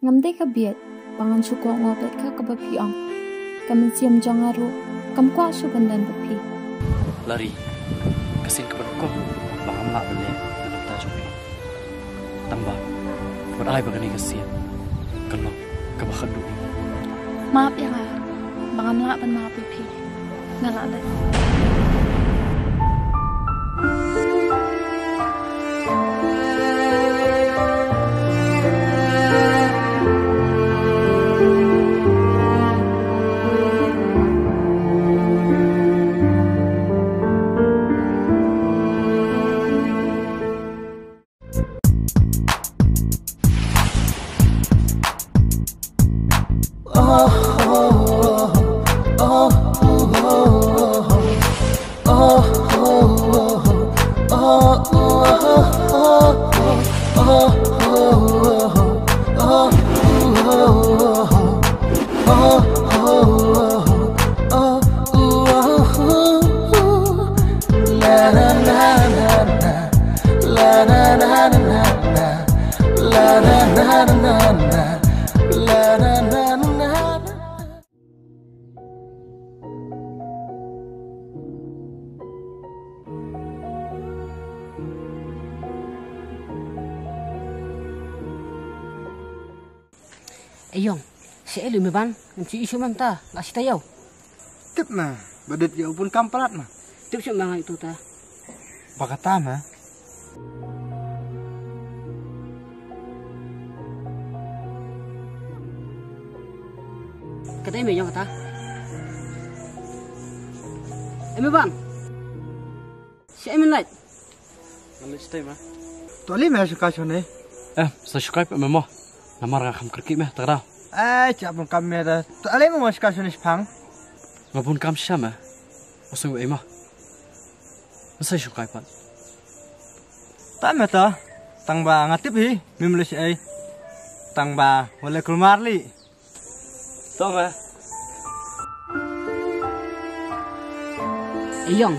Ngamde ka biat, pangan syuko ngobet ka kabapi ang. Kaman siam jangaru, kamkwa su bandan bapi. Lari, kasin ka ko, baka mga bale, nalagta siya kayo. Tamba, buat ay bagani kasin, kalau kabakan doon. Maaf ya nga, baka mga pan mga pipi, ngalalay. Ayong, si Elu meban, si isu manta, ngasih tahu. Tip mah, badut ya pun kampalat mah. Tip siapa mangan itu ta? Bakata mah. Katanya meyong kata. Bang, si light. Nalit stay mah. Tuali mah suka sone. Saya suka apa memang. Namar ngakam kerki mah terang. Capun kami ada. Tuali mah suka sone sepang. Ngapun kam siapa? Usung emah. Saya suka apa? Tak mata. Tang ba ngatip hi, mimulus ai. Tang ba boleh keluar li. Tahu mah. Ayong,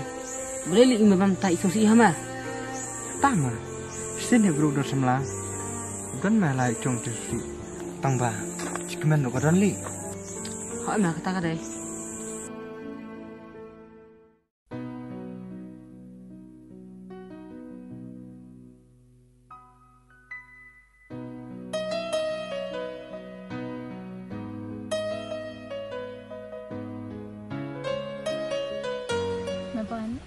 boleh li meban tak isu si hama. Tama. Sini bro dah semla. Dan malah cung cuci. Tang ba. Cikemen lo kadon li. Hoi mah kata kadai. Naban,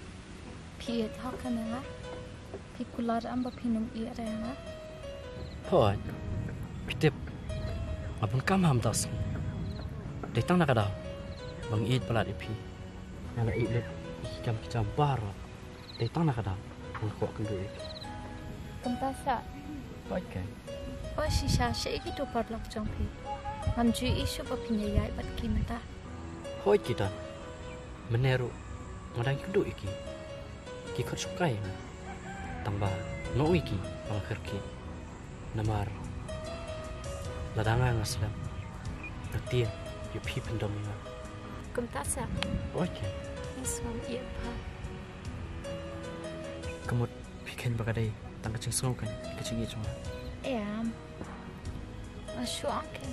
piat hakan nga, pikular amba pinum iara nga. Hoi, pitip. Ngapun kam ham tas. Datang nak ada. Bang Eid pelat ipi. Nala Eid le ikam kicam bar. Datang nak ada. Bang kok kendui. Kentasa, Baik. oh sisa seiki tu parlok jongpi. Manju isu bapinya yai bat kimta. Hoi kita. Meneru. Ngadang kendui iki. Kikot sukai. Tambah no iki bang kerki. Namar. Ladangan ngaslam. Natia, you people domina. Kentasa, Okay. iswam iya pa. Kamu bikin bagadai tangga cing snow kan, kecing itu mah. Em, asu angin.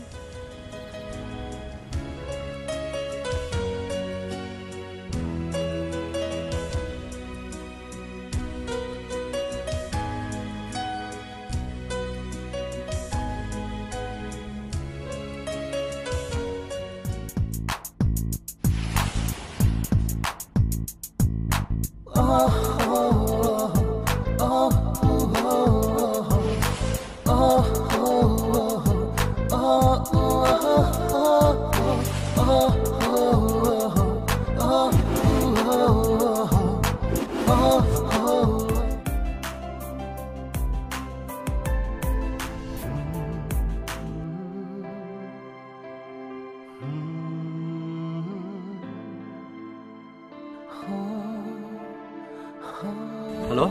Halo?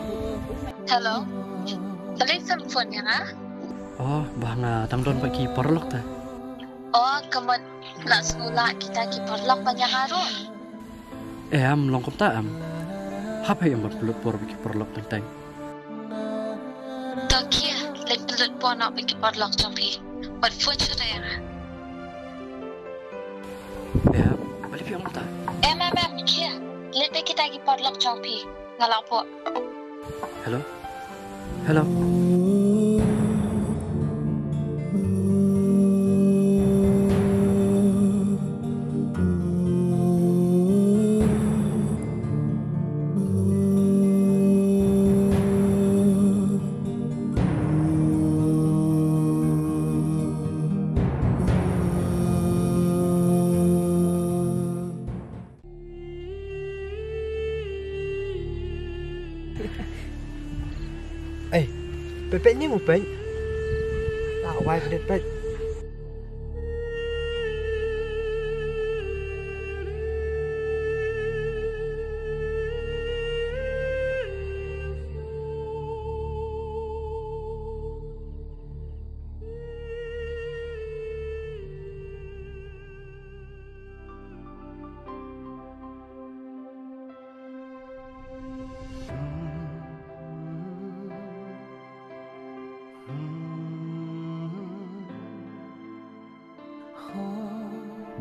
Hello. Telepon phone yang Oh, bahana tangdon pagi perlok ta. Oh, kamu nak sekolah kita ki perlok banyak harun. Am longkop ta am. Apa yang berpelut por bagi perlok tentang? Tak kia, lek pelut pon nak bagi perlok jampi. But for today, Beb, balik piang tak? kia. Let kita pergi parlok jong pi. Ngalapo. Hello? Hello? Ê, bánh như một bánh. Lão quay vào đến bánh.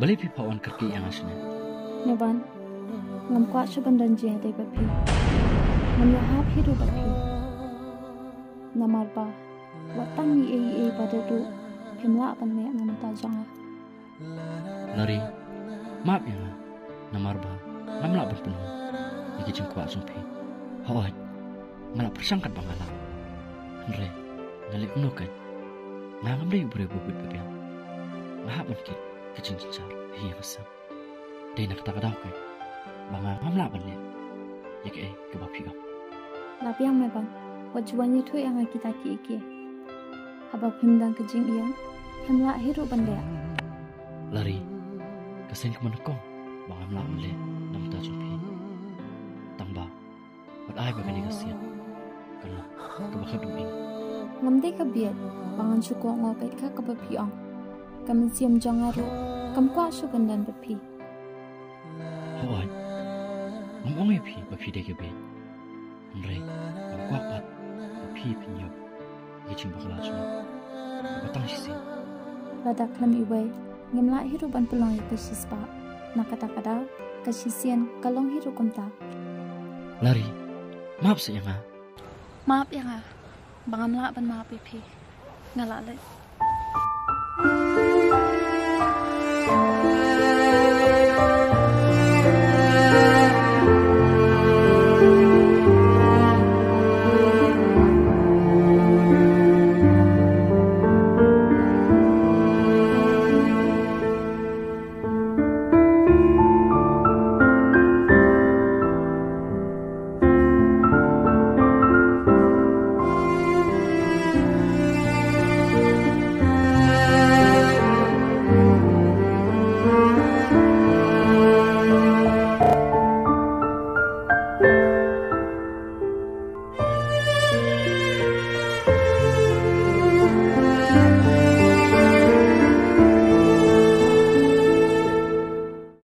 Balik pi pawan kerki yang asna. Naban, ngam kwa subandan je de bapi. Ngam ya hap hidu bapi. Namar ba, watang ni ei pada tu pemla pan me ngam ta janga. Lari, maaf ya, namar ba, namla ban penuh. Iki jengkwa sumpi. Hawai, ngalak persangkat bangala. Henry, ngalik unukan. Ngam dei bure bubut bapian. Ngahap mungkin kecing cicar hiya besar. Dei nak tak kadau kan. Banga ngamla ban le. Yak ke bapi gam. Lapiang me ban, wajuannya tu yang kita ki iki. Haba pemdang kejing iyang, pemla hidu ban le. Lari, kesen kemanakong. Banga ngamla ban le. Nam ta sumpi. Tamba, wat ai ba kani kasian. Kana kabakad duming. Ngam de ka biet, bangan suko ngopet ka bapi ong. Kami siam jangaru, kam kwa subandan bapi. Hawai, ngomong pi bapi dek be. Henry, ngkuak pat bapi pinyop. Iki bakal asma. Batang sisi. Ladak lam iway, ngam la hidu ban pelong ka sispa. Nakata-kata ka sisian kalong hidu kumta. Lari, maaf sayang. Maaf ya nga, bangam la ban maaf ipi. Ngalale.